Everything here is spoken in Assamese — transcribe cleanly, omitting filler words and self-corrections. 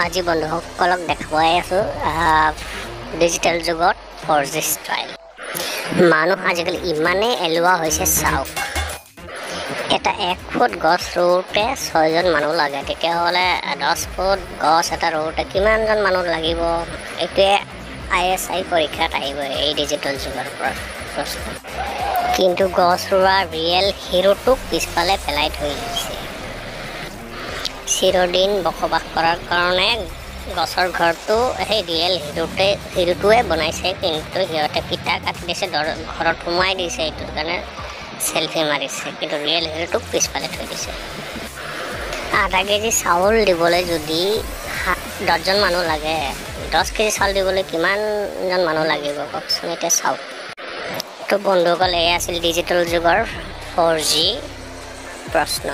আজি বন্ধুসকলক দেখাই আছো ডিজিটেল যুগত 4G ষ্টাইল। মানুহ আজিকালি ইমানেই এলোৱা হৈছে, চাওক এটা 1 ফুট গছ ৰুওঁতে 6জন মানুহ লাগে, তেতিয়াহ'লে 10 ফুট গছ এটা ৰুওঁতে কিমানজন মানুহ লাগিব? এইটোৱে ISI পৰীক্ষাত আহিব এই ডিজিটেল যুগৰ প্ৰশ্ন। কিন্তু গছ ৰোৱা ৰিয়েল হিৰোটোক পিছফালে পেলাই থৈ দিছে। চিৰদিন বসবাস কৰাৰ কাৰণে গছৰ ঘৰটো সেই ৰিয়েল হিৰোটোৱে বনাইছে, কিন্তু সিহঁতে ফিটা কাটি দিছে, ঘৰত সোমাই দিছে, এইটোৰ কাৰণে চেলফি মাৰিছে, কিন্তু ৰিয়েল হিৰোটোক পিছফালে থৈ দিছে। আধা কেজি চাউল দিবলৈ যদি 10জন মানুহ লাগে, 10 কেজি চাউল দিবলৈ কিমানজন মানুহ লাগিব কওকচোন? এতিয়া চাওক। তো বন্ধুসকল, এয়া আছিল ডিজিটেল যুগৰ 4G প্ৰশ্ন।